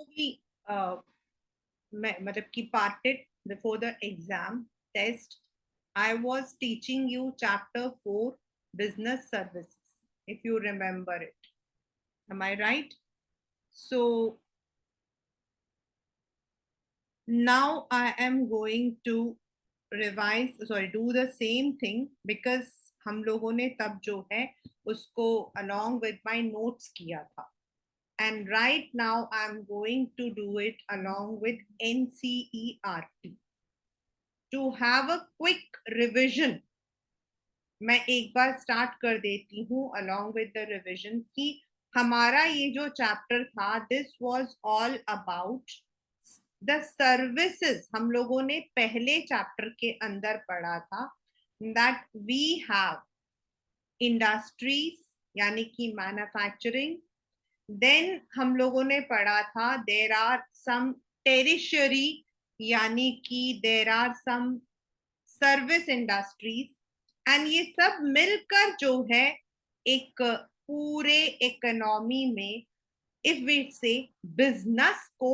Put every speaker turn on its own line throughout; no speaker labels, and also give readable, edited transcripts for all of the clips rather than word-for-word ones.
we मतलब कि parted before the exam test, I was teaching you chapter 4, business services, if you remember it. Am I right? So now I am going to do the same thing, because हम लोगों ने तब जो है उसको along with my notes किया था. And right now I'm going to do it along with NCERT. To have a quick revision, मैं एक बार स्टार्ट कर देती हूँ along with the revision कि हमारा ये जो चैप्टर था, this was all about the services. हम लोगों ने पहले चैप्टर के अंदर पढ़ा था that we have industries यानी कि मैन्युफैक्चरिंग. देन हम लोगों ने पढ़ा था देर आर सम टेरिशरी यानी कि there are some service industries. And ये सब मिलकर जो है एक पूरे इकोनॉमी में इफ वी से बिजनेस को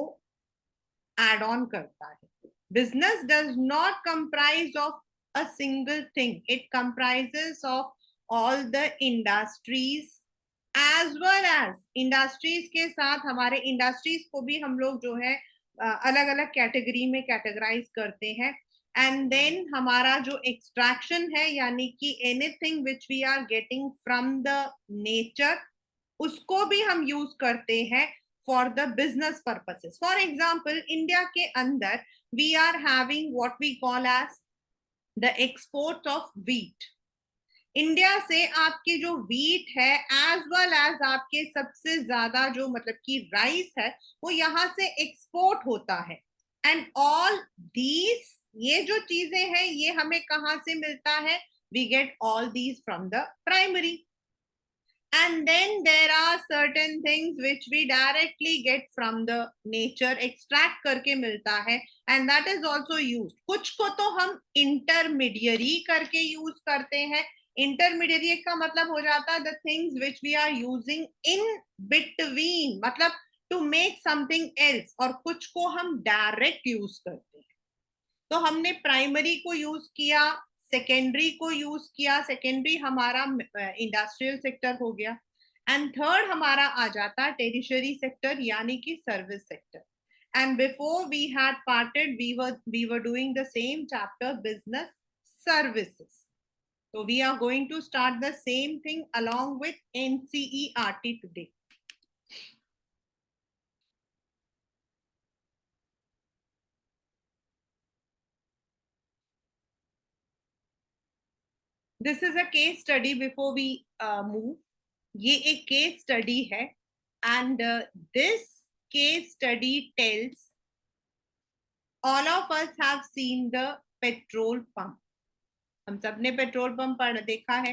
एड ऑन करता है. Business does not comprise of a single thing, it comprises of all the industries as well as. Industries के साथ हमारे इंडस्ट्रीज को भी हम लोग जो है अलग अलग कैटेगरी में कैटेगराइज करते हैं. एंड देन हमारा जो एक्सट्रैक्शन है यानी कि anything which we are getting from the nature, उसको भी हम यूज करते हैं for the business purposes. For example, India के अंदर we are having what we call as the export of wheat. India से आपकी जो व्हीट है एज वेल एज आपके सबसे ज्यादा जो मतलब कि राइस है वो यहाँ से एक्सपोर्ट होता है. एंड ऑल दीज, ये जो चीजें हैं ये हमें कहाँ से मिलता है? We get all these from the primary. And then there are certain things which we directly get from the nature, extract करके मिलता है, and that is also used. कुछ को तो हम intermediary करके use करते हैं. Intermediary का मतलब हो जाता है the things which we are using in between, मतलब to make something else. और कुछ को हम direct use करते हैं. तो हमने प्राइमरी को यूज किया, सेकेंडरी को यूज किया. सेकेंडरी हमारा इंडस्ट्रियल सेक्टर हो गया. एंड थर्ड हमारा आ जाता टेरिशरी सेक्टर यानी कि service sector. And before we had parted we were doing the same chapter, business services. So we are going to start the same thing along with NCERT today. This is a case study before we move. ये एक case study है and this case study tells all of us have seen the petrol pump. हम सबने petrol pump पर देखा है,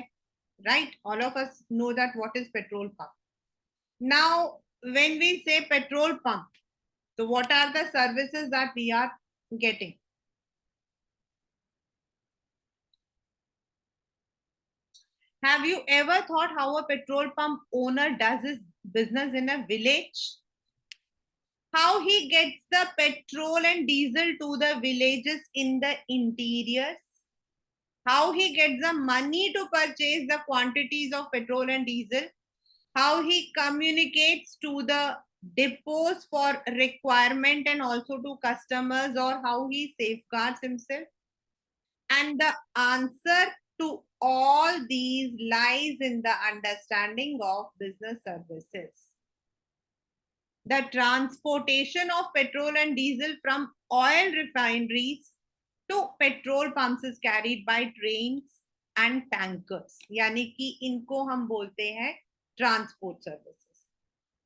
right? All of us know that what is petrol pump. Now when we say petrol pump, so what are the services that we are getting? Have you ever thought how a petrol pump owner does his business in a village? How he gets the petrol and diesel to the villages in the interiors? How he gets the money to purchase the quantities of petrol and diesel? How he communicates to the depots for requirement and also to customers, or how he safeguards himself? And the answer to all these lies in the understanding of business services. The transportation of petrol and diesel from oil refineries to petrol pumps is carried by trains and tankers. यानी कि इनको हम बोलते हैं transport services.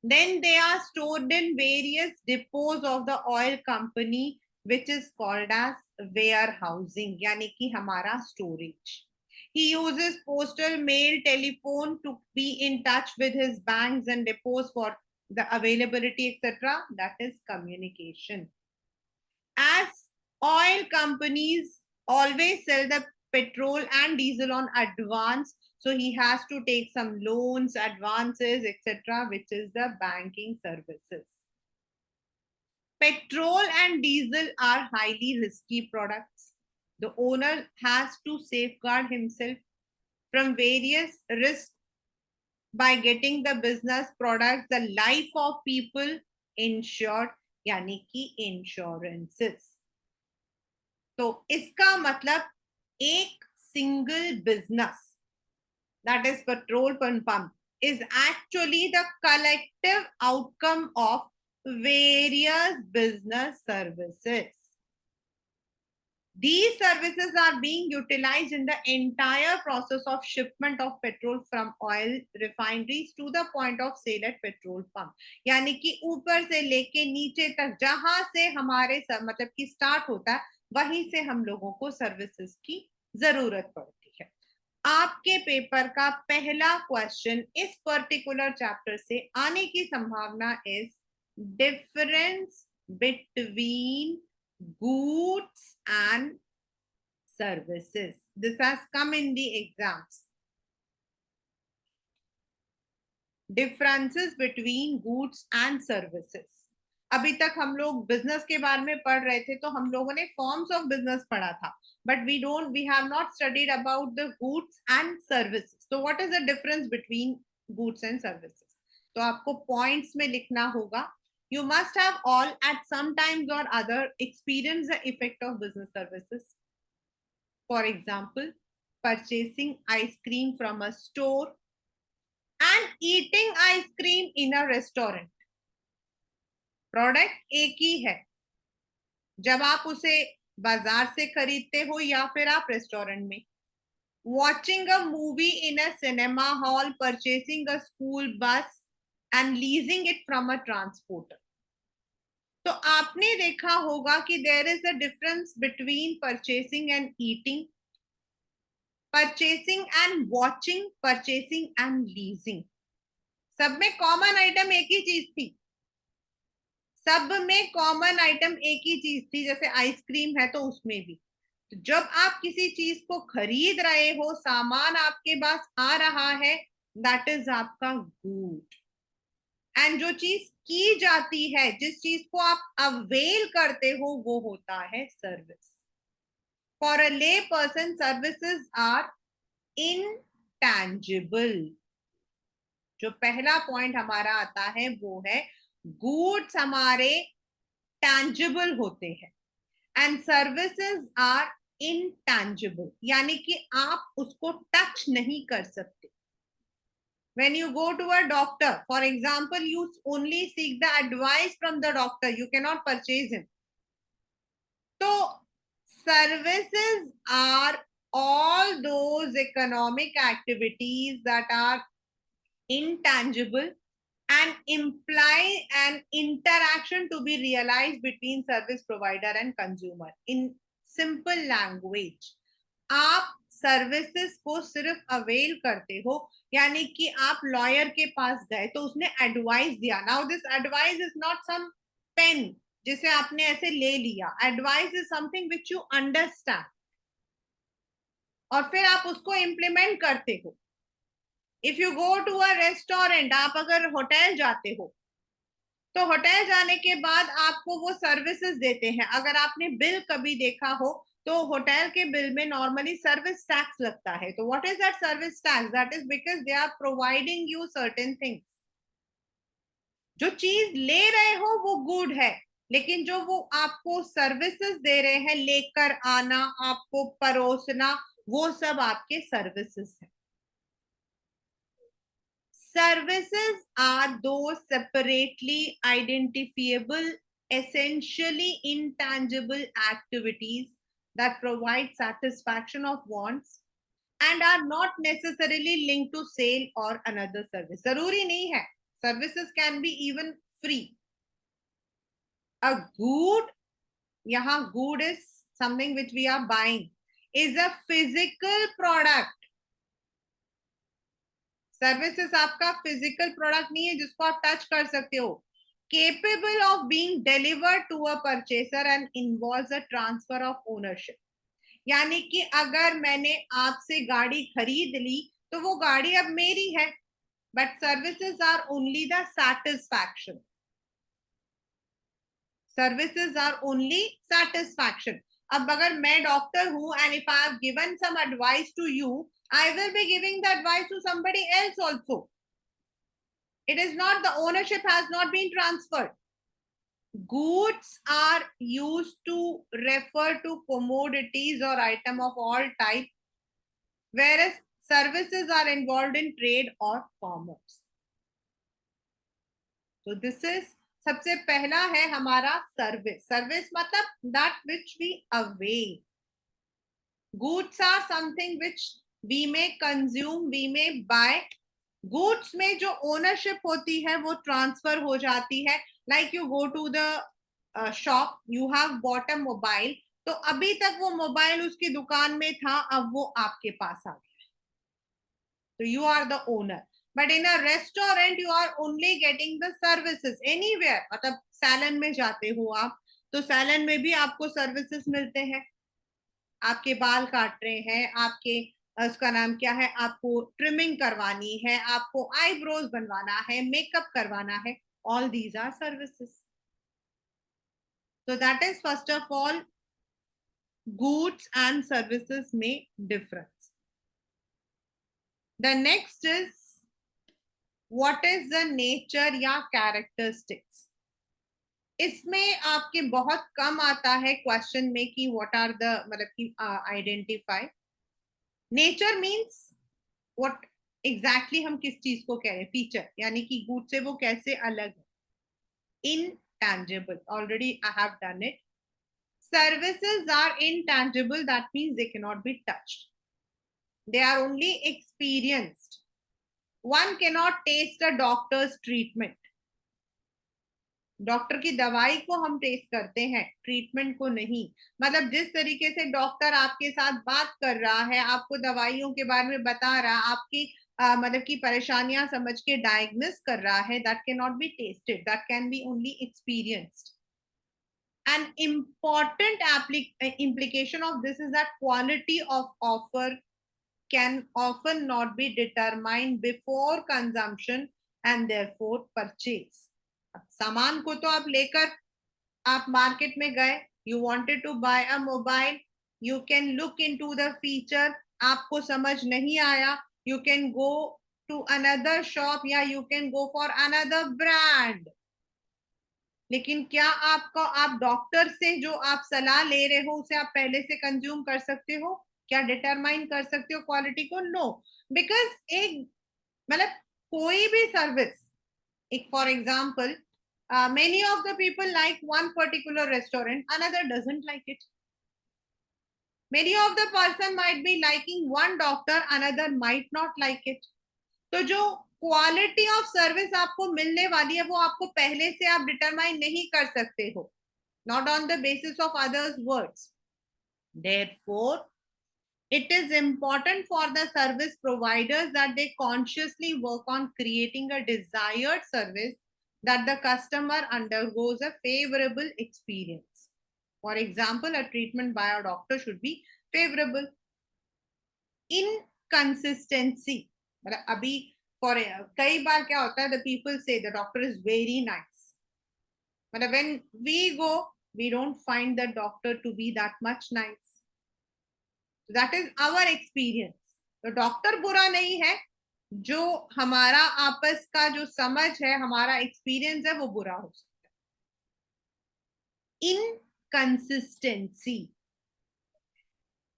Then they are stored in various depots of the oil company, which is called as warehousing, यानी कि हमारा storage. He uses postal mail, telephone to be in touch with his banks and depots for the availability, etc. That is communication. As oil companies always sell the petrol and diesel on advance, so he has to take some loans, advances, etc., which is the banking services. Petrol and diesel are highly risky products. The owner has to safeguard himself from various risks by getting the business products, the life of people insured, यानी कि insurances. तो इसका मतलब एक single business, that is petrol pump, is actually the collective outcome of various business services. These services are being utilized in the entire process of shipment of petrol from oil refineries to the point of sale at petrol pump. यानी कि ऊपर से लेके नीचे तक जहां से हमारे मतलब कि स्टार्ट होता है वहीं से हम लोगों को सर्विसेज की जरूरत पड़ती है. आपके पेपर का पहला क्वेश्चन इस पर्टिकुलर चैप्टर से आने की संभावना is difference between goods and services. This has come in the exams. Differences between goods and services. अभी तक हम लोग बिजनेस के बारे में पढ़ रहे थे तो हम लोगों ने फॉर्म्स ऑफ बिजनेस पढ़ा था, but we have not studied about the goods and services. तो what is the difference between goods and services? तो आपको पॉइंट्स में लिखना होगा. You must have all at some times or other experienced the effect of business services. For example, purchasing ice cream from a store and eating ice cream in a restaurant. Product एक ही है जब आप उसे बाजार से खरीदते हो या फिर आप रेस्टोरेंट में. Watching a movie in a cinema hall, purchasing a school bus and leasing it from a transporter. तो आपने देखा होगा कि there is a difference between purchasing and eating, purchasing and watching, purchasing and leasing. सब में common item एक ही चीज थी. सब में कॉमन आइटम एक ही चीज थी. जैसे आइसक्रीम है तो उसमें भी. तो जब आप किसी चीज को खरीद रहे हो, सामान आपके पास आ रहा है, दैट इज आपका गुड. एंड जो चीज की जाती है, जिस चीज को आप अवेल करते हो, वो होता है सर्विस. फॉर अ ले पर्सन सर्विसेज आर इनटैंजिबल. जो पहला पॉइंट हमारा आता है वो है गुड्स हमारे टैंजिबल होते हैं एंड सर्विसेज आर इनटैंजिबल, यानी कि आप उसको टच नहीं कर सकते. When you go to a doctor, for example, you only seek the advice from the doctor, you cannot purchase him. So services are all those economic activities that are intangible and imply an interaction to be realized between service provider and consumer. In simple language, आप services को सिर्फ avail करते हो, यानी कि आप lawyer के पास गए तो उसने एडवाइस दिया. Now this advice is not some pen जिसे आपने ऐसे ले लिया. Advice is something which you understand और फिर आप उसको इम्प्लीमेंट करते हो. If you go to a restaurant, आप अगर होटल जाते हो तो होटल जाने के बाद आपको वो सर्विसेज देते हैं. अगर आपने बिल कभी देखा हो तो होटल के बिल में नॉर्मली सर्विस टैक्स लगता है. तो what is that service tax? That is because they are providing you certain things. जो चीज ले रहे हो वो गुड है, लेकिन जो वो आपको सर्विसेज दे रहे हैं, लेकर आना, आपको परोसना, वो सब आपके सर्विसेज है. Services are those separately identifiable, essentially intangible activities that provide satisfaction of wants and are not necessarily linked to sale or another service. जरूरी नहीं है. Services can be even free. A good, यहाँ good is something which we are buying, is a physical product. Services आपका physical product नहीं है जिसको आप touch कर सकते हो. Capable of being delivered to a purchaser and involves a transfer of ownership. यानी कि अगर मैंने आपसे गाड़ी खरीद ली तो वो गाड़ी अब मेरी है, but services are only the satisfaction. Services are only satisfaction. अब अगर मैं डॉक्टर हूं and if I have given some advice to you, I will be giving the advice to somebody else also. It is not, the ownership has not been transferred. Goods are used to refer to commodities or item of all type, whereas services are involved in trade or commerce. So this is, सबसे पहला है हमारा service. Service मतलब that which we avail. Goods are something which we may consume, we may buy. Goods में जो ownership होती है वो ट्रांसफर हो जाती है. Like you go to the shop, you have bought a mobile, तो अभी तक वो मोबाइल उसकी दुकान में था, अब वो आपके पास आ गया, तो you are the owner. But in a restaurant you are only getting the services. Anywhere, मतलब सैलन में जाते हो आप, तो सैलन में भी आपको सर्विसेज मिलते हैं. आपके बाल काट रहे हैं, आपके उसका नाम क्या है, आपको ट्रिमिंग करवानी है, आपको आईब्रोज बनवाना है, मेकअप करवाना है, all these are services. so that is first of all goods and services में difference. The next is what is the nature या characteristics. इसमें आपके बहुत कम आता है क्वेश्चन में कि व्हाट आर द, मतलब कि identify. Nature means what exactly हम किस चीज को कह रहे हैं, फीचर, यानी कि गुड से वो कैसे अलग है. Intangible, already I have done it. Services are intangible, that means they cannot be touched. They are only experienced. One cannot taste a doctor's treatment. Doctor की दवाई को हम टेस्ट करते हैं, ट्रीटमेंट को नहीं. मतलब जिस तरीके से डॉक्टर आपके साथ बात कर रहा है, आपको दवाइयों के बारे में बता रहा, आपकी मतलब की परेशानियां समझ के डायग्नोस कर रहा है, that can not be tested, that can be only experienced. An important implication of this is that quality of offer can often not be determined before consumption and therefore purchase. सामान को तो आप लेकर आप market में गए, you wanted to buy a mobile, you can look into the feature, आपको समझ नहीं आया, you can go to another shop या you can go for another brand. लेकिन क्या आपको, आप डॉक्टर से जो आप सलाह ले रहे हो उसे आप पहले से कंज्यूम कर सकते हो? क्या डिटरमाइन कर सकते हो क्वालिटी को? नो. बिकॉज एक, मतलब कोई भी सर्विस, एक for example, many of the people like one particular restaurant, another doesn't like it. Many of the person might be liking one doctor, another might not like it. तो जो quality of service आपको मिलने वाली है वो आपको पहले से आप डिटरमाइन नहीं कर सकते हो, not on the basis of others words. Therefore it is important for the service providers that they consciously work on creating a desired service that the customer undergoes a favorable experience. For example, a treatment by a doctor should be favorable. Inconsistency, मतलब अभी for कई बार क्या होता है, the people say the doctor is very nice, मतलब when we go we don't find the doctor to be that much nice. That is our experience. तो doctor बुरा नहीं है, जो हमारा आपस का जो समझ है, हमारा एक्सपीरियंस है, वो बुरा हो सकता है. Inconsistency.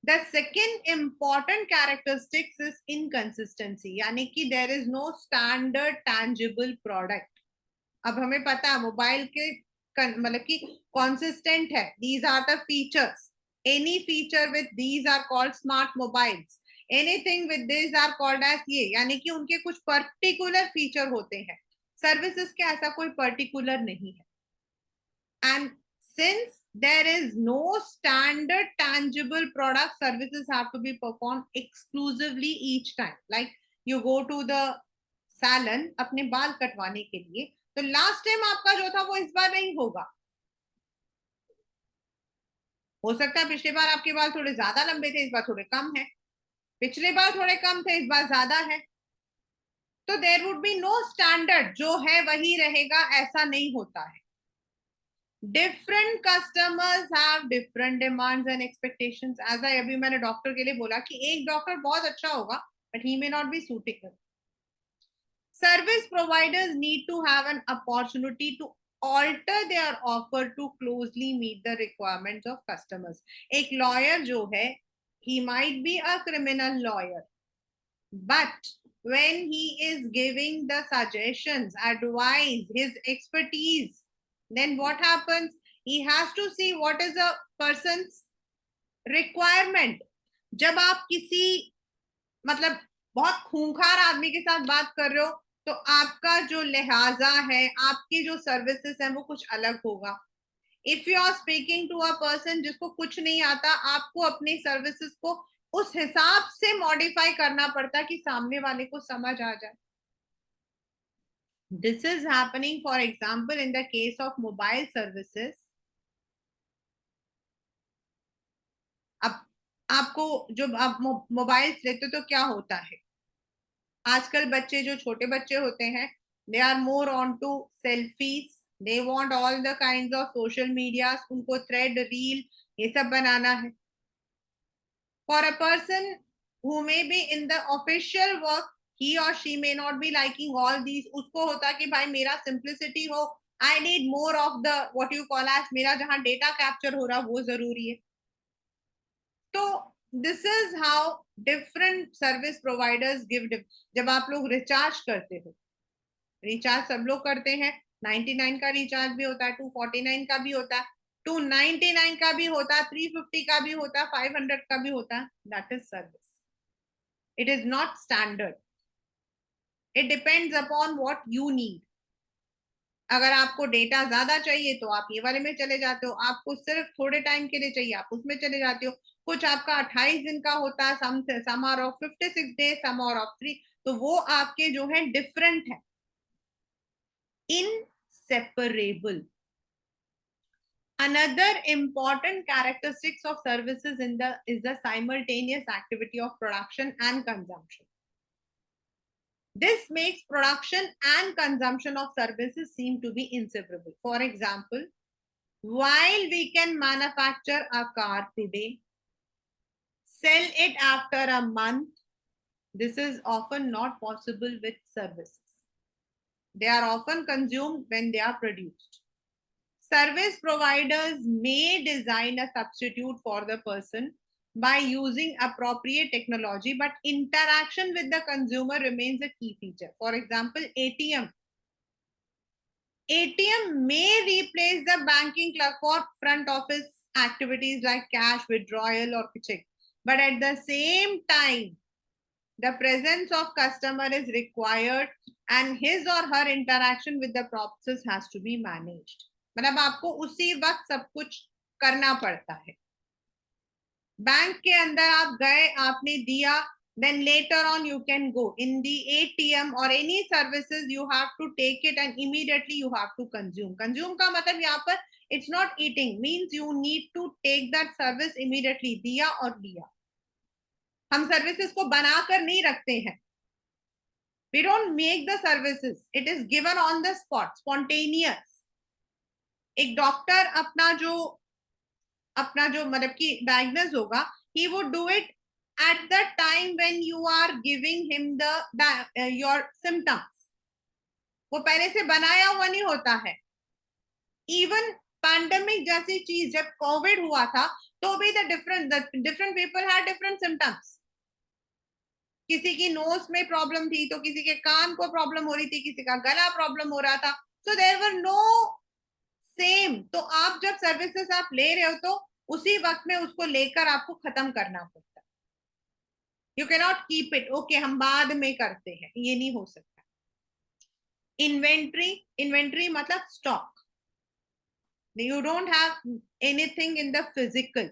The second important characteristics is inconsistency, यानी कि there is no standard tangible product. अब हमें पता है मोबाइल के मतलब कि consistent है, these are the features. Any feature with these are called smart mobiles. Anything with these are called as ये, यानी कि उनके कुछ particular feature होते हैं. Services के ऐसा कोई particular नहीं है. And since there is no standard tangible product, services have to be performed exclusively each time. Like you go to the salon अपने बाल कटवाने के लिए, तो लास्ट टाइम आपका जो था वो इस बार नहीं होगा. हो सकता है पिछली बार आपके बाल थोड़े ज्यादा लंबे थे, इस बार थोड़े कम है, पिछली बार थोड़े कम थे, इस बार ज्यादा है. तो there would be no standard, जो है वही रहेगा, ऐसा नहीं होता है. Different customers have different demands and expectations. As I अभी मैंने डॉक्टर के लिए बोला कि एक डॉक्टर बहुत अच्छा होगा but he may not B suitable. Service providers need to have an opportunity to alter their offer to closely meet the requirements of customers. एक lawyer जो है, he might be a criminal lawyer, but when he is giving the suggestions, advice, his expertise, then what happens? He has to see what is a person's requirement. जब आप किसी मतलब बहुत खूंखार आदमी के साथ बात कर रहे हो तो आपका जो लिहाजा है, आपकी जो सर्विसेज है वो कुछ अलग होगा. If you are speaking to a person जिसको कुछ नहीं आता, आपको अपनी सर्विसेज को उस हिसाब से मॉडिफाई करना पड़ता कि सामने वाले को समझ आ जाए. This is happening for example in the case of mobile services. अब आपको जब आप मोबाइल लेते हो तो क्या होता है, आजकल बच्चे जो छोटे बच्चे होते हैं, they are more on to selfies, they want all the kinds of social media, उनको थ्रेड रील ये सब बनाना है. For a person who may be in the official work, he or she may not be liking all these. उसको होता कि भाई मेरा सिंप्लिसिटी हो, I need more of the what you call as, मेरा जहां डेटा कैप्चर हो रहा वो जरूरी है. तो this is how different service providers give. जब आप लोग रिचार्ज करते हो, रिचार्ज सब लोग करते हैं, 99 का रिचार्ज भी होता है, 249 का भी होता है, 299 का भी होता है, 350 का भी होता है, 500 का भी होता है. That is service. It is not standard. It depends upon what you need. अगर आपको डेटा ज्यादा चाहिए तो आप ये वाले में चले जाते हो, आपको सिर्फ थोड़े टाइम के लिए चाहिए आप उसमें चले जाते हो. कुछ आपका 28 दिन का होता है, some are of 56 days, some are of 3. तो वो आपके जो है डिफरेंट है, inseparable. Another important characteristics of services is the simultaneous activity of production and consumption. This makes production and consumption of services seem to be inseparable. For example, while we can manufacture a car today, sell it after a month, this is often not possible with services. They are often consumed when they are produced. Service providers may design a substitute for the person by using appropriate technology, but interaction with the consumer remains a key feature. For example, ATM. ATM may replace the banking clerk for front office activities like cash withdrawal or check. But at the same time, the presence of customer is required and his or her interaction with the process has to be managed. मतलब आपको उसी वक्त सब कुछ करना पड़ता है. Bank के अंदर आप गए, आपने दिया, then later on you can go in the ATM or any services, you have to take it and immediately you have to consume. Consume का मतलब यहाँ पर it's not eating, means you need to take that service immediately. दिया और लिया. हम services को बनाकर नहीं रखते हैं. We don't make the services. It is given on the spot, spontaneous. एक डॉक्टर अपना जो मतलब कि डायग्नोज होगा, he would do it at the time when you are giving him your symptoms. वो पहले से बनाया हुआ नहीं होता है. इवन पैंडेमिक जैसी चीज जब कोविड हुआ था तो भी the different people had different symptoms. किसी की नोज में प्रॉब्लम थी तो किसी के कान को प्रॉब्लम हो रही थी, किसी का गला प्रॉब्लम हो रहा था. So there were no same. तो आप जब सर्विसेज आप ले रहे हो तो उसी वक्त में उसको लेकर आपको खत्म करना पड़ता है. You can not keep it, okay हम बाद में करते हैं, ये नहीं हो सकता. इन्वेंट्री मतलब stock. You don't have anything in the physical.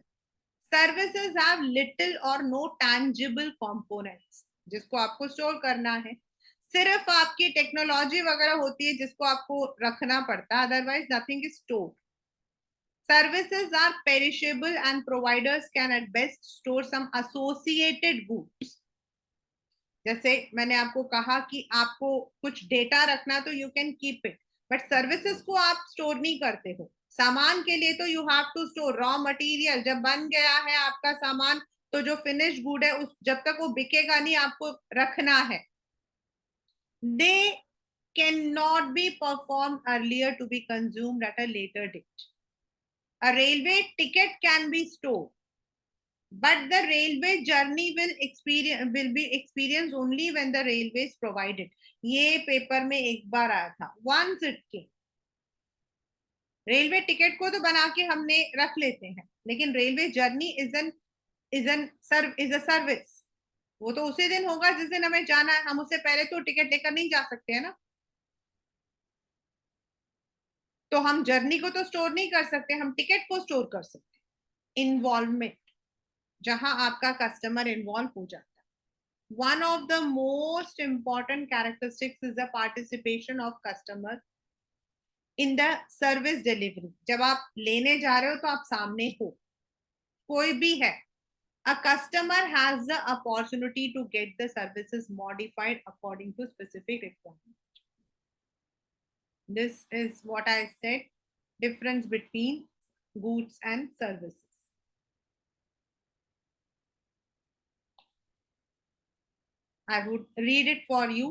Services have little or no tangible components जिसको आपको स्टोर करना है. सिर्फ आपकी टेक्नोलॉजी वगैरह होती है जिसको आपको रखना पड़ता है, otherwise nothing is stored. Services are perishable and providers can at best store some associated goods. जैसे मैंने आपको कहा कि आपको कुछ डेटा रखना तो you can keep it, but services को आप स्टोर नहीं करते हो. सामान के लिए तो you have to store raw material, जब बन गया है आपका सामान तो जो फिनिश गुड है उस जब तक वो बिकेगा नहीं आपको रखना है. They can not be perform earlier to be consumed at a later date. A railway ticket can be store, but the railway journey will be experienced only when the railways provide it. ये paper में एक बार आया था. once it came. Railway ticket को तो बना के हमने रख लेते हैं, लेकिन railway journey is a service. वो तो उसी दिन होगा जिस दिन हमें जाना है. हम उससे पहले तो टिकट लेकर नहीं जा सकते हैं ना. तो हम जर्नी को तो स्टोर नहीं कर सकते, हम टिकट को स्टोर कर सकते हैं. इन्वॉल्वमेंट, जहां आपका कस्टमर इन्वॉल्व हो जाता है. one of the most important characteristics is the participation of customer in the service delivery. जब आप लेने जा रहे हो तो आप सामने हो, कोई भी है. A customer has the opportunity to get the services modified according to specific requirement. This is what I said, difference between goods and services. I would read it for you.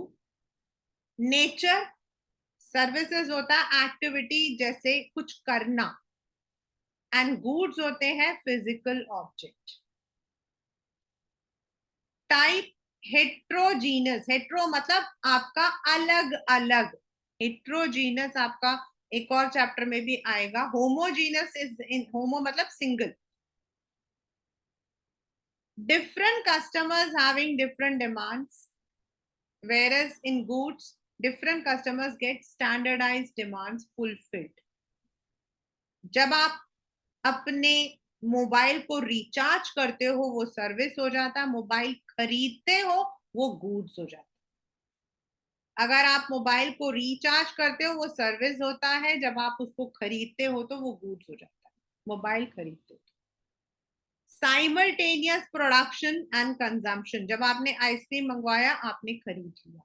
Nature, services होता है activity जैसे कुछ करना, and goods होते हैं physical object. Type heterogeneous, hetero मतलब आपका अलग अलग, हेट्रोजीनस आपका एक और चैप्टर में भी आएगा. होमोजीनस इज इन, होमो मतलब single. different customers having different demands, whereas in goods different customers get standardized demands fulfilled. जब आप अपने मोबाइल को रिचार्ज करते हो वो सर्विस हो जाता है, मोबाइल खरीदते हो वो गुड्स हो जाता है. अगर आप मोबाइल को रिचार्ज करते हो वो सर्विस होता है, जब आप उसको खरीदते हो तो वो गुड्स हो जाता है. मोबाइल खरीदते हो. साइमल्टेनियस प्रोडक्शन एंड कंजम्पशन, जब आपने आइसक्रीम मंगवाया आपने खरीद लिया.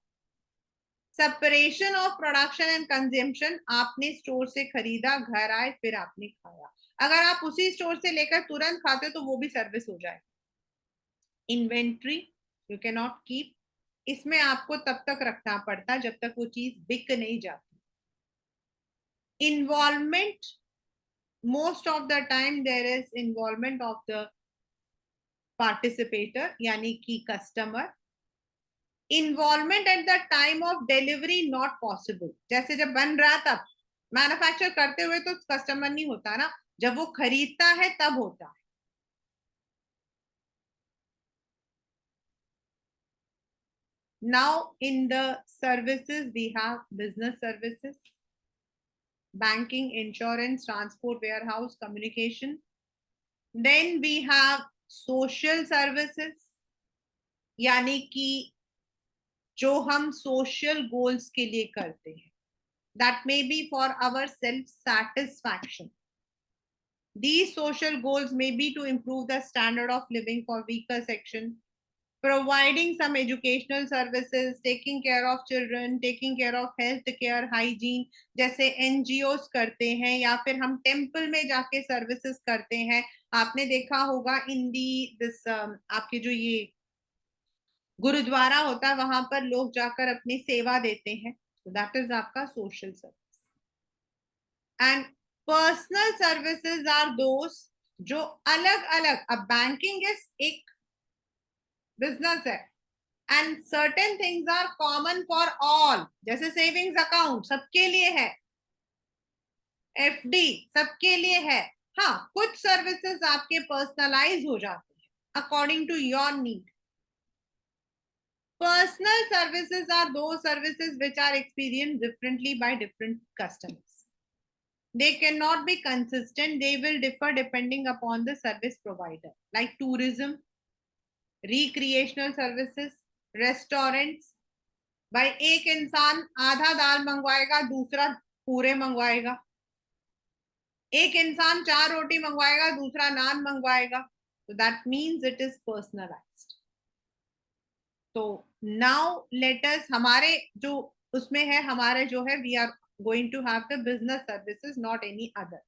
Separation of production and consumption, आपने स्टोर से खरीदा, घर आए, फिर आपने खाया. अगर आप उसी स्टोर से लेकर तुरंत खाते हो तो वो भी सर्विस हो जाएगा. Inventory you can not keep, इसमें आपको तब तक रखना पड़ता जब तक वो चीज बिक नहीं जाती. Involvement, most of the time there is involvement of the participator यानी कि customer. Involvement at the time of delivery not possible, जैसे जब बन रहा तब, मैन्युफैक्चर करते हुए तो कस्टमर नहीं होता ना, जब वो खरीदता है तब होता है. Now in the services we have business services, banking, insurance, transport, warehouse, communication. Then we have social services, यानी कि जो हम सोशल गोल्स के लिए करते हैं. That may be for our self satisfaction. These social goals may be to improve the standard of living for weaker section, providing some educational services, taking care of children, taking care of health care, hygiene, जैसे NGOs करते हैं, या फिर हम temple में जाके services करते हैं. आपने देखा होगा इन दी दिस आपके जो ये गुरुद्वारा होता है वहां पर लोग जाकर अपनी सेवा देते हैं. तो दैट इज आपका social service. And personal services are those जो अलग अलग, अब बैंकिंग इज एक बिजनेस है, and certain things are common for all, जैसे सेविंग्स अकाउंट सबके लिए है, एफडी सबके लिए है. हाँ, कुछ सर्विसेज आपके पर्सनलाइज हो जाते हैं according to your need. Personal services are those services which are experienced differently by different customers. They cannot be consistent. They will differ depending upon the service provider, like tourism, recreational services, restaurants. भाई एक इंसान आधा दाल मंगवाएगा, दूसरा पूरे मंगवाएगा. एक इंसान 4 रोटी मंगवाएगा, दूसरा नान मंगवाएगा. So that means it is personalized. तो नाउ लेट अस, हमारे जो उसमें है, हमारे जो है we are going to have the business services, not any other.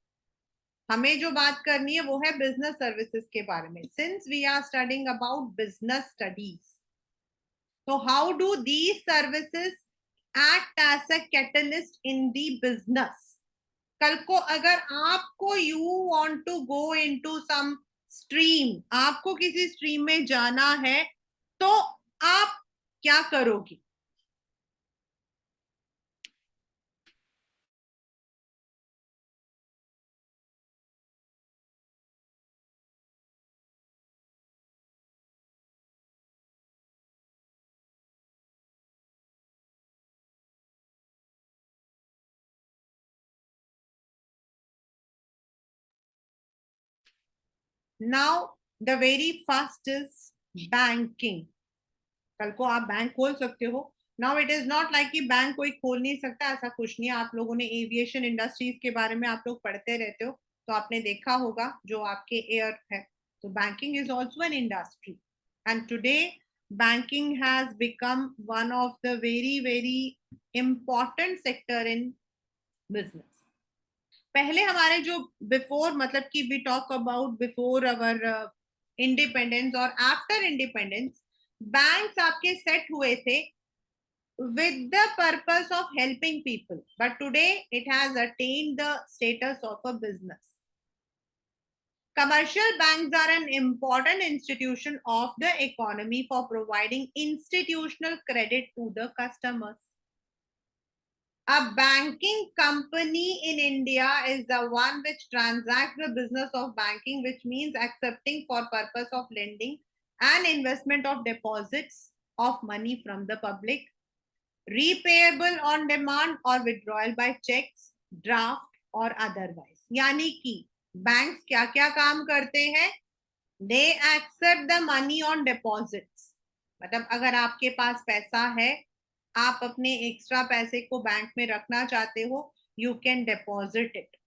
हमें जो बात करनी है वो है बिजनेस सर्विसेज के बारे में, since we are studying about business studies. तो how do these services act as a catalyst in the business? कल को अगर आपको you want to go into some stream, आपको किसी स्ट्रीम में जाना है, तो आप क्या करोगी? Now the very first is banking. कल को आप बैंक खोल सकते हो। Now it is not like कि बैंक कोई खोल नहीं सकता, ऐसा कुछ नहीं है। आप लोगों ने एविएशन इंडस्ट्रीज के बारे में आप लोग पढ़ते रहते हो, तो आपने देखा होगा जो आपके एयर है। तो banking is also an industry, and today banking has become one of the very important sector in business. पहले हमारे जो बिफोर, मतलब कि we talk about before our independence और आफ्टर इंडिपेंडेंस, बैंक्स आपके सेट हुए थे with the purpose of helping people, but today it has attained the status of a business. Commercial banks are an important institution of the economy for providing institutional credit to the customers. A banking company in India is the one which transacts the business of banking, which means accepting for purpose of lending and investment of deposits of money from the public, repayable on demand or withdrawal by checks, draft or otherwise. यानी कि banks क्या क्या काम करते हैं? They accept the money on deposits. मतलब अगर आपके पास पैसा है, आप अपने एक्स्ट्रा पैसे को बैंक में रखना चाहते हो, you can deposit it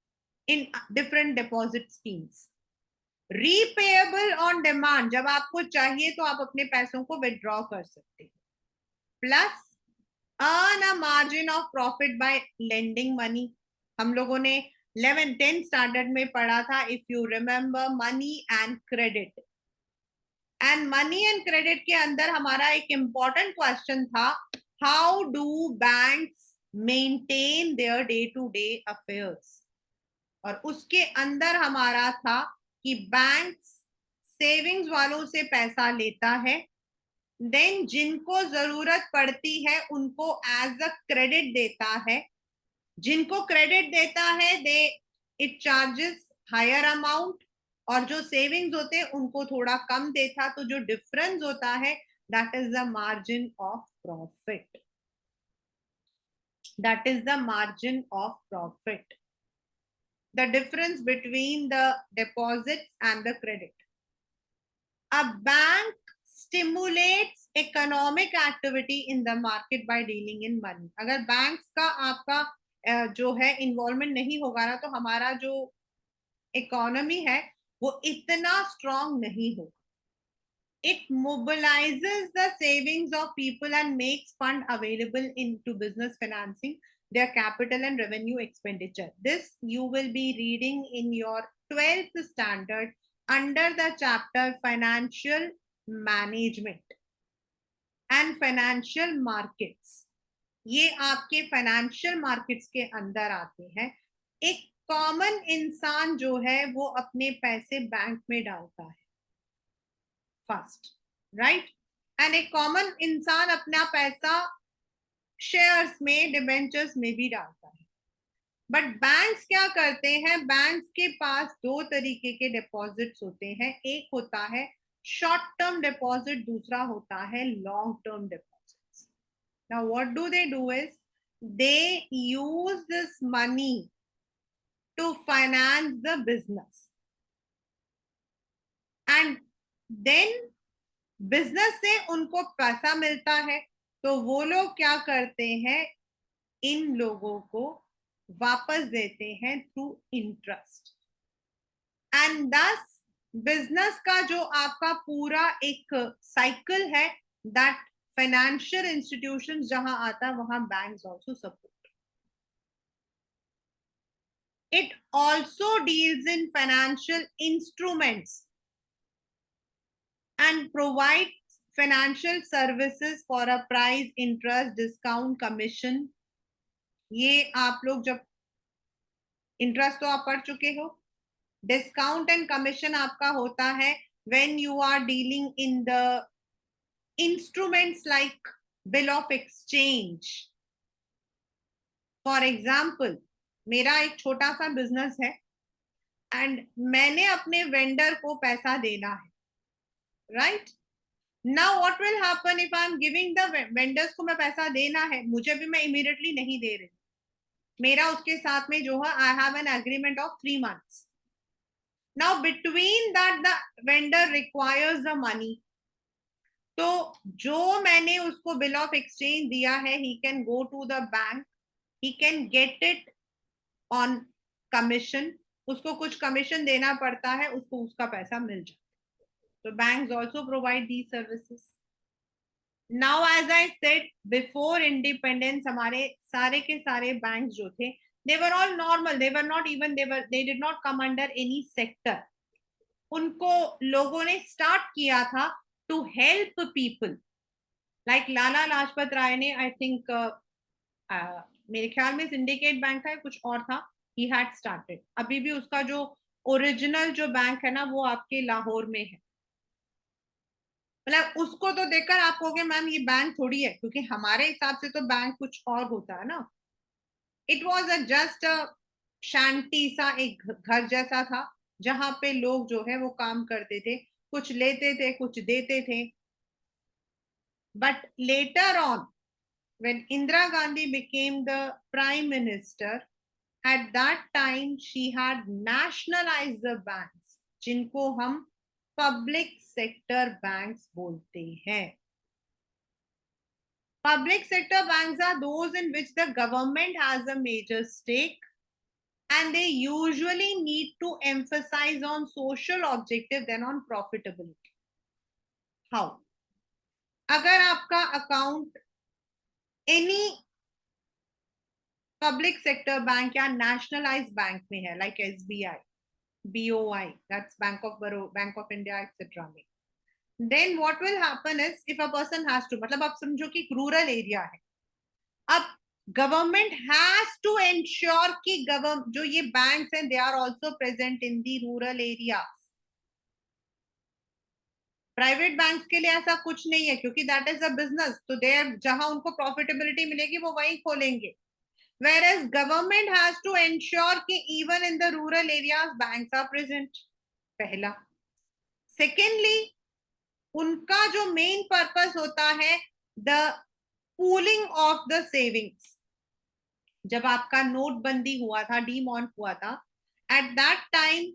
in different deposit schemes. Repayable on demand, जब आपको चाहिए तो आप अपने पैसों को विड्रॉ कर सकते हो। Plus earn a margin of profit by lending money। हम लोगों ने 11 10 स्टैंडर्ड में पढ़ा था, if you remember, money and credit. And money and credit के अंदर हमारा एक इंपॉर्टेंट क्वेश्चन था, how do banks maintain their day to day affairs. और उसके अंदर हमारा था कि बैंक्स सेविंग्स वालों से पैसा लेता है, देन जिनको जरूरत पड़ती है उनको एज अ क्रेडिट देता है। जिनको क्रेडिट देता है दे इट चार्जेस हायर अमाउंट, और जो सेविंग्स होते हैं उनको थोड़ा कम देता। तो जो डिफरेंस होता है, that is the margin of profit. That is the margin of profit, the difference between the deposits and the credit. A bank stimulates economic activity in the market by dealing in money। अगर banks का आपका जो है involvement नहीं होगा ना, तो हमारा जो इकोनॉमी है वो इतना स्ट्रांग नहीं होगा। It mobilizes the savings of people and makes fund available into business financing their capital and revenue expenditure. This you will be reading in your 12th standard under the chapter financial management and financial markets। ये आपके financial markets के अंदर आते हैं। एक common इंसान जो है वो अपने पैसे बैंक में डालता है फर्स्ट, राइट। एंड एक कॉमन इंसान अपना पैसा शेयर्स में, डिबेंचर्स में भी डालता है। बट बैंक्स क्या करते हैं? बैंक्स के पास दो तरीके के डिपॉजिट्स होते हैं, एक होता है शॉर्ट टर्म डिपॉजिट, दूसरा होता है long term deposits. Now what do they do is they use this money to finance the business, and then business से उनको पैसा मिलता है, तो वो लोग क्या करते हैं? इन लोगों को वापस देते हैं थ्रू इंटरेस्ट। एंड दस बिजनेस का जो आपका पूरा एक साइकिल है, दैट फाइनेंशियल इंस्टीट्यूशन जहां आता है वहां banks also support. It also deals in financial instruments and provides financial services for a price, interest, discount, commission. ये आप लोग जब इंटरेस्ट तो आप पढ़ चुके हो, डिस्काउंट एंड कमीशन आपका होता है when you are dealing in the instruments like bill of exchange. For example, मेरा एक छोटा सा बिजनेस है एंड मैंने अपने वेंडर को पैसा देना है, right? Now what will happen if I am giving the vendors को मैं पैसा देना है, मुझे भी मैं इमीडिएटली नहीं दे रही, मेरा उसके साथ में जो है I have an agreement of 3 months. Now between that the vendor requires the money. तो जो मैंने उसको बिल ऑफ एक्सचेंज दिया है, he can go to the bank, he can get it on commission. उसको कुछ कमीशन देना पड़ता है, उसको उसका पैसा मिल जाता है. तो banks also provide these services. Now as I said before independence, हमारे सारे के सारे banks जो थे, they were all normal, they were not even, they did not come under any sector. उनको लोगों ने स्टार्ट किया था to help people. Like Lala Lajpat Rai ने, आई थिंक मेरे ख्याल में सिंडिकेट बैंक था, कुछ और था, ही हैड स्टार्टेड. अभी भी उसका जो ओरिजिनल जो बैंक है ना, वो आपके लाहौर में है. मतलब उसको तो देखकर आप कहोगे मैम ये बैंक थोड़ी है, क्योंकि हमारे हिसाब से तो बैंक कुछ और होता है ना. It was a just a शांति सा एक घर जैसा था, जहां पे लोग जो है वो काम करते थे, कुछ लेते थे, कुछ देते थे. But later on when Indira Gandhi became the prime minister, at that time she had nationalized the banks, जिनको हम public sector banks बोलते हैं. Public sector banks are those in which the government has a major stake and they usually need to emphasize on social objective than on profitability. How? अगर आपका account any public sector bank या nationalised bank में है, like SBI, BOI, that's Bank of Baroda, Bank of India, etc. में, then what will happen is if a person has to, मतलब आप समझो कि रूरल एरिया है, अब गवर्नमेंट हैज टू एंश्योर कि जो ये बैंक्स हैं they are also present in the rural areas. Private banks के लिए ऐसा कुछ नहीं है, क्योंकि दैट इज अ बिजनेस, तो देर जहां उनको प्रॉफिटेबिलिटी मिलेगी वो वहीं खोलेंगे. Whereas government has to ensure कि even in the rural areas banks are present. पहला. Secondly, उनका जो मेन पर्पस होता है the pooling of the savings. जब आपका नोटबंदी हुआ था, डीमॉन हुआ था, at that time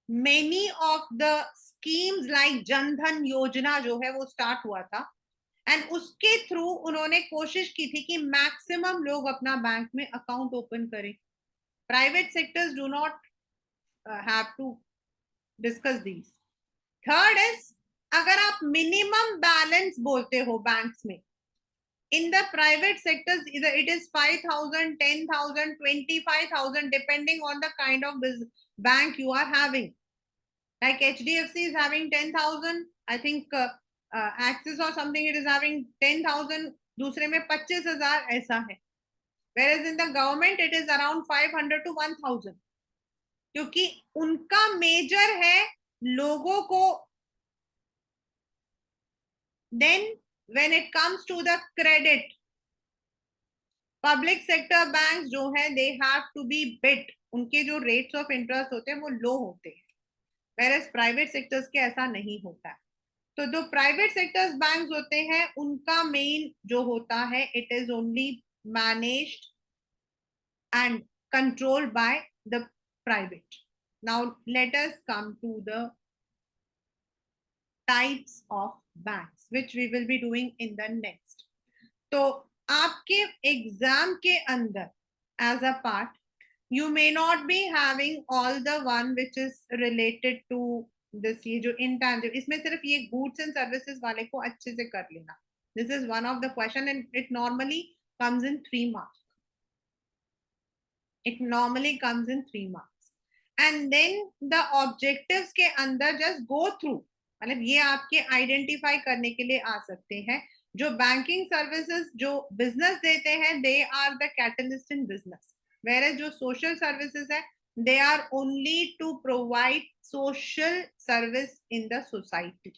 many of the schemes like Jan Dhan योजना जो है वो स्टार्ट हुआ था, एंड उसके थ्रू उन्होंने कोशिश की थी कि मैक्सिमम लोग अपना बैंक में अकाउंट ओपन करें. Private sectors do not have to discuss these. Third is, अगर आप मिनिमम बैलेंस बोलते हो बैंक्स में, in the private sectors either it is 5,000, 10,000, 25,000 depending on the kind of bank you are having. Like HDFC is having 10,000, I think Axis or something it is having 10,000, दूसरे में 25,000 ऐसा है. Whereas in the government it is around 500 to 1,000, क्योंकि उनका major है लोगों को. Then when it comes to the credit, public sector bank जो है they have to be bit, उनके जो रेट्स ऑफ इंटरेस्ट होते हैं वो लो होते हैं, whereas प्राइवेट सेक्टर्स के ऐसा नहीं होता है. तो जो प्राइवेट सेक्टर्स बैंक्स होते हैं उनका मेन जो होता है, it is only managed and controlled by the private. Now let us come to the types of banks which we will be doing in the next. तो आपके एग्जाम के अंदर as a part you may not be having all the one which is related to this, ये जो intangible, इसमें सिर्फ ये goods and services वाले को अच्छे से कर लेना. This is one of the question and it normally comes in 3 marks. It normally comes in 3 marks. And then the objectives के अंदर जस्ट गो थ्रू, मतलब ये आपके आइडेंटिफाई करने के लिए आ सकते हैं। जो बैंकिंग सर्विसेज जो बिजनेस देते हैं, they are the catalyst in business, where जो सोशल सर्विसेज है, they are only to provide social service in the society,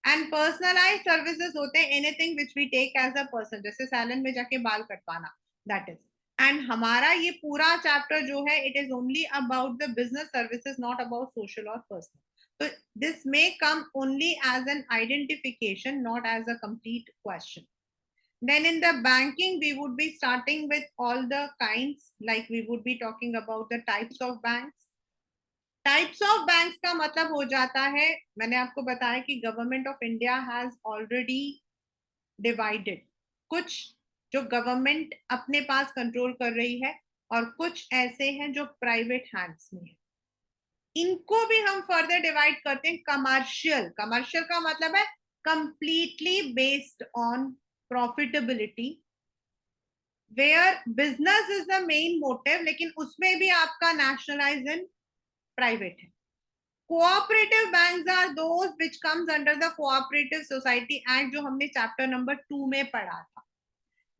and personalized services होते हैं anything which we take as a person, जैसे salon में जाके बाल कटवाना, that is। एंड हमारा ये पूरा चैप्टर जो है, it is only about the business services, not about social और पर्सनल। तो this may come only as an identification, not as a complete question. Then in the banking, we would be starting with all the kinds, like we would be talking about the types of banks. Types of banks का मतलब हो जाता है, मैंने आपको बताया कि government of India has already divided, कुछ जो गवर्नमेंट अपने पास कंट्रोल कर रही है और कुछ ऐसे हैं जो प्राइवेट हैंड्स में है। इनको भी हम फर्दर डिवाइड करते हैं कमर्शियल। कमर्शियल का मतलब है completely based on profitability, where business is the main motive, लेकिन उसमें भी आपका नेशनलाइज इन प्राइवेट है। Cooperative banks are those which comes under the cooperative society act, जो हमने चैप्टर नंबर 2 में पढ़ा था।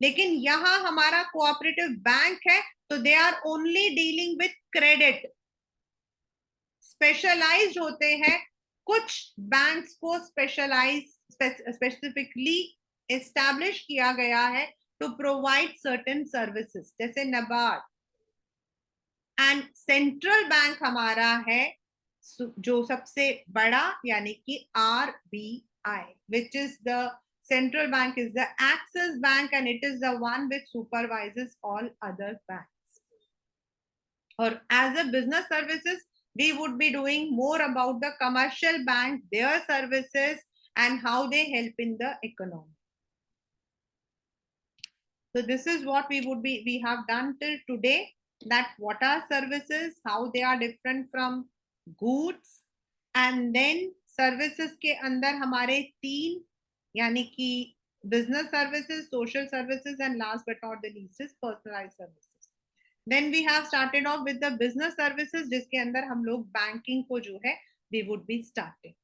लेकिन यहां हमारा कोऑपरेटिव बैंक है, तो they are only dealing with credit, specialized होते हैं। कुछ बैंक्स को स्पेसिफिकली एस्टैब्लिश किया गया है टू प्रोवाइड सर्टेन सर्विसेज, जैसे नबार्ड। एंड सेंट्रल बैंक हमारा है जो सबसे बड़ा, यानी कि RBI, which is the central bank is the Axis Bank, and it is the one which supervises all other banks. Or as a business services, we would be doing more about the commercial banks, their services, and how they help in the economy. So this is what we have done till today, that what are services, how they are different from goods, and then services के अंदर हमारे 3, यानी कि business services, social services, and last but not the least is personalized services. Then we have started off with the business services, जिसके अंदर हम लोग banking को जो है we would be starting.